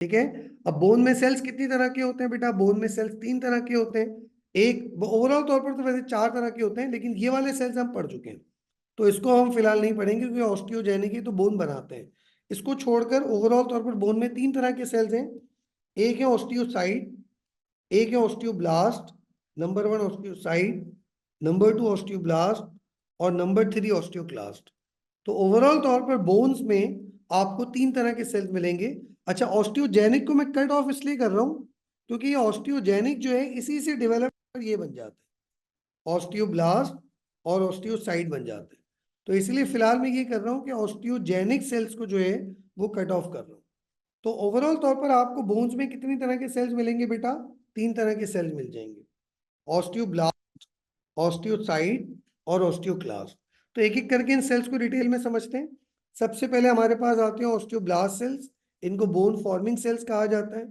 ठीक है। अब बोन में सेल्स कितनी तरह के होते हैं बेटा? बोन में सेल्स 3 तरह के होते हैं। एक ओवरऑल तौर पर तो वैसे 4 तरह के होते हैं, लेकिन ये वाले सेल्स हम पढ़ चुके हैं, तो इसको हम फिलहाल नहीं पढ़ेंगे क्योंकि ऑस्टियोजेनिक है तो बोन बनाते हैं। इसको छोड़कर ओवरऑल तौर पर बोन में 3 तरह के सेल्स हैं। एक है ऑस्टियोसाइट, एक है osteoblast. Number 1 osteocyte, number 2 osteoblast, और नंबर 3 ऑस्टियोक्लास्ट। तो ओवरऑल तौर पर बोन्स में आपको 3 तरह के सेल्स मिलेंगे। अच्छा, ऑस्टियोजेनिक को मैं कट ऑफ इसलिए कर रहा हूं क्योंकि ये ऑस्टियोजेनिक जो है इसी से डेवलप ये बन जाता है, ऑस्टियोब्लास्ट और ऑस्टियोसाइट बन जाते हैं। तो इसलिए फिलहाल मैं ये कर रहा हूँ कि ऑस्टियोजेनिक सेल्स को जो है वो कट ऑफ कर रहा हूँ। तो ओवरऑल तौर पर आपको बोन्स में कितनी तरह के सेल्स मिलेंगे बेटा? 3 तरह के सेल्स मिल जाएंगे, ऑस्टियोब्लास्ट, ऑस्टियोसाइट और ऑस्टियोक्लास्ट। तो एक एक करके इन सेल्स को डिटेल में समझते हैं। सबसे पहले हमारे पास आते हैं ऑस्टियोब्लास्ट सेल्स। इनको बोन फॉर्मिंग सेल्स कहा जाता है।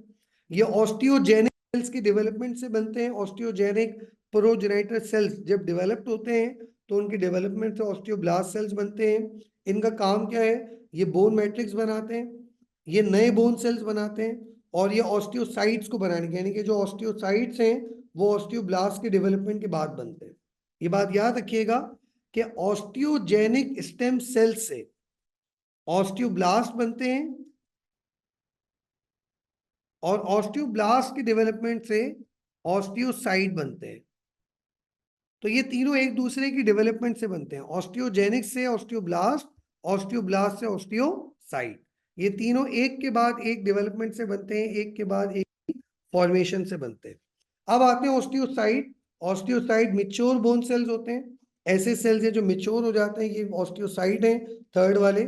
ये ऑस्टियोजेनिक सेल्स की डेवलपमेंट से बनते हैं। ऑस्टियोजेनिक प्रोजेनिटर सेल्स जब डेवलप्ड होते हैं तो उनकी डेवलपमेंट से ऑस्टियोब्लास्ट सेल्स बनते हैं। इनका काम क्या है? ये बोन मैट्रिक्स बनाते हैं, ये नए बोन सेल्स बनाते हैं, और ये ऑस्टियोसाइट्स को बनाने के, यानी कि जो ऑस्टियोसाइट्स हैं वो ऑस्टियोब्लास्ट के डेवलपमेंट के बाद बनते हैं। ये बात याद रखिएगा कि ऑस्टियोजेनिक स्टेम सेल से ऑस्टियोब्लास्ट बनते हैं और ऑस्टियोब्लास्ट के डेवलपमेंट से ऑस्टियोसाइट बनते हैं। तो ये तीनों एक दूसरे की डेवलपमेंट से बनते हैं, ऑस्टियोजेनिक से ऑस्टियोब्लास्ट, ऑस्टियोब्लास्ट से ऑस्टियोसाइट। ये तीनों एक के बाद एक डेवलपमेंट से बनते हैं, एक के बाद एक फॉर्मेशन से बनते हैं। अब आते हैं osteocyte. Osteocyte mature bone cells होते हैं, ऐसे सेल्स हैं जो मिच्योर हो जाते हैं, ये ऑस्टियोसाइट हैं थर्ड वाले।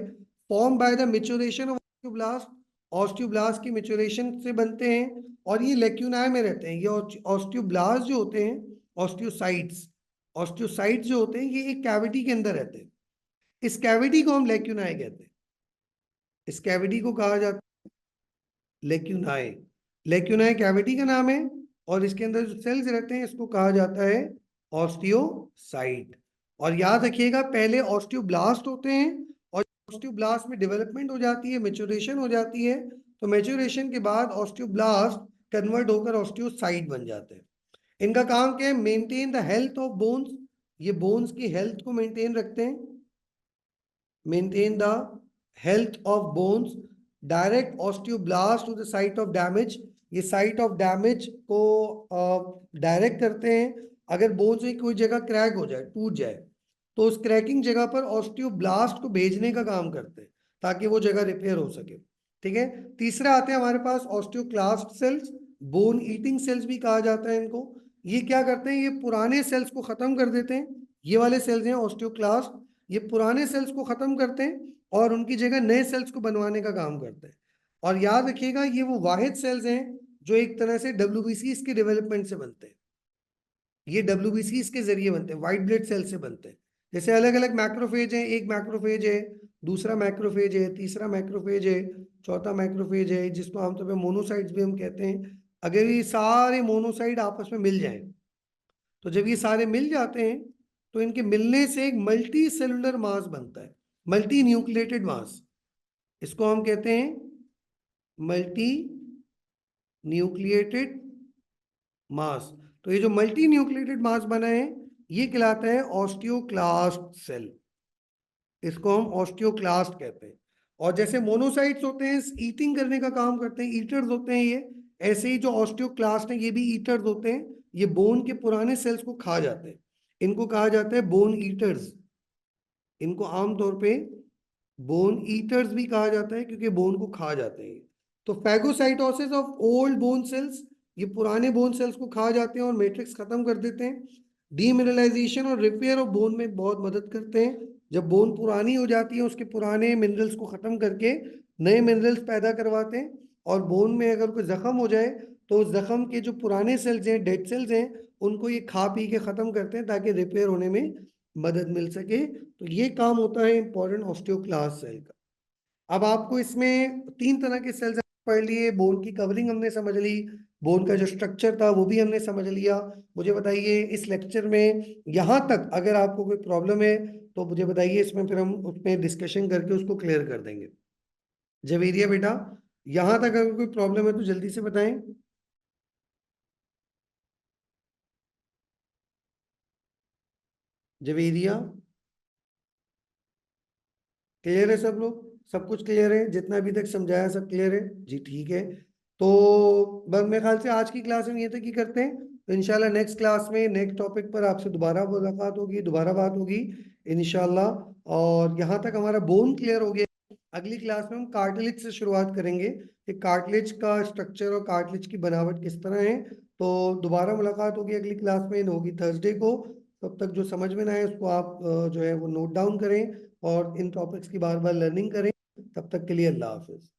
Form by the maturation of osteoblast, osteoblast की मिच्योरेशन से बनते हैं, और ये लेक्यूनाई में रहते हैं। ये ऑस्टियोब्लास्ट जो होते हैं, ऑस्टियोसाइट्स, ऑस्टियोसाइट्स जो होते हैं ये एक कैविटी के अंदर रहते हैं। इस कैविटी को हम लेक्यूनाई कहते हैं। इस कैविटी को कहा जाता है लेक्यूनाई। लेक्यूनाई कैविटी का नाम है, और इसके अंदर जो सेल्स रहते हैं इसको कहा जाता है ऑस्टियोसाइट। और याद रखिएगा पहले ऑस्टियोब्लास्ट होते हैं, और ऑस्टियोब्लास्ट में डेवलपमेंट हो जाती है, मेच्योरेशन हो जाती है, तो मेच्योरेशन के बाद ऑस्टियोब्लास्ट कन्वर्ट होकर ऑस्टियोसाइट बन जाते हैं। इनका काम क्या है? Maintain the health of bones. ये बोन्स की हेल्थ को मेंटेन रखते हैं, maintain the health of bones, direct osteoblast to the site of damage. ये साइट ऑफ डैमेज को डायरेक्ट करते हैं। अगर बोन्स में कोई जगह क्रैक हो जाए, टूट जाए, तो उस क्रैकिंग जगह पर ऑस्टियोब्लास्ट को भेजने का काम करते हैं ताकि वो जगह रिपेयर हो सके। ठीक है। तीसरा आते हैं हमारे पास osteoclast cells, bone eating cells भी कहा जाता है इनको। ये क्या करते हैं? ये पुराने सेल्स को खत्म कर देते हैं। ये वाले सेल्स हैं ऑस्टियोक्लास्ट, ये पुराने सेल्स को खत्म करते हैं और उनकी जगह नए सेल्स को बनवाने का काम करते हैं। और याद रखिएगा ये वो वाहिद सेल्स हैं जो एक तरह से डब्ल्यूबीसीज के डेवलपमेंट से बनते हैं। ये डब्ल्यूबीसीज के जरिए बनते हैं, व्हाइट ब्लड सेल से बनते हैं। जैसे अलग अलग मैक्रोफेज हैं, एक मैक्रोफेज है, दूसरा मैक्रोफेज है, तीसरा मैक्रोफेज है, चौथा मैक्रोफेज है, जिसको आमतौर पर मोनोसाइट्स भी हम कहते हैं। अगर ये सारे मोनोसाइट आपस में मिल जाएं, तो जब ये सारे मिल जाते हैं तो इनके मिलने से एक मल्टी सेलुलर मास बनता है, मल्टी न्यूक्लिएटेड मास। इसको हम कहते हैं मल्टी न्यूक्लिएटेड मास। तो ये जो मल्टी न्यूक्लिएटेड मास बना है ये कहलाता है ऑस्टियोक्लास्ट सेल। इसको हम ऑस्टियोक्लास्ट कहते हैं। और जैसे मोनोसाइट्स होते हैं ईटिंग करने का काम करते हैं, ईटर्स होते हैं ये, ऐसे ही जो ऑस्टियोक्लास्ट हैं ये भी ईटर्स होते हैं। ये बोन के पुराने सेल्स को खा जाते हैं, इनको कहा जाता है बोन ईटर्स। इनको आमतौर पे बोन ईटर्स भी कहा जाता है क्योंकि बोन को खा जाते हैं। तो phagocytosis of old bone cells, ये पुराने बोन सेल्स को खा जाते हैं और मैट्रिक्स खत्म कर देते हैं। डीमिनरलाइजेशन और रिपेयर ऑफ बोन में बहुत मदद करते हैं। जब बोन पुरानी हो जाती है उसके पुराने मिनरल्स को खत्म करके नए मिनरल्स पैदा करवाते हैं। और बोन में अगर कोई जख्म हो जाए तो उस जख्म के जो पुराने सेल्स हैं, डेड सेल्स हैं, उनको ये खा पी के खत्म करते हैं ताकि रिपेयर होने में मदद मिल सके। तो ये काम होता है इंपॉर्टेंट ऑस्टियोक्लास्ट सेल का। अब आपको इसमें 3 तरह के सेल्स पढ़ लिए, बोन की कवरिंग हमने समझ ली, बोन का जो स्ट्रक्चर था वो भी हमने समझ लिया। मुझे बताइए इस लेक्चर में यहाँ तक अगर आपको कोई प्रॉब्लम है तो मुझे बताइए, इसमें फिर हम उसमें डिस्कशन करके उसको क्लियर कर देंगे। जवेरिया बेटा, यहां तक अगर कोई प्रॉब्लम है तो जल्दी से बताएं। जवेरिया, क्लियर है सब लोग? सब कुछ क्लियर है? जितना अभी तक समझाया सब क्लियर है जी? ठीक है। तो बस मेरे ख्याल से आज की क्लास में ये तक ही करते हैं। तो इंशाल्लाह नेक्स्ट क्लास में नेक्स्ट टॉपिक पर आपसे दोबारा मुलाकात होगी, दोबारा बात होगी इंशाल्लाह। और यहाँ तक हमारा बोन क्लियर हो गया। अगली क्लास में हम कार्टिलेज से शुरुआत करेंगे कि कार्टिलेज का स्ट्रक्चर और कार्टिलेज की बनावट किस तरह है। तो दोबारा मुलाकात होगी अगली क्लास में, होगी थर्सडे को। तब तक जो समझ में ना आए उसको आप जो है वो नोट डाउन करें और इन टॉपिक्स की बार बार लर्निंग करें। तब तक के लिए अल्लाह हाफिज।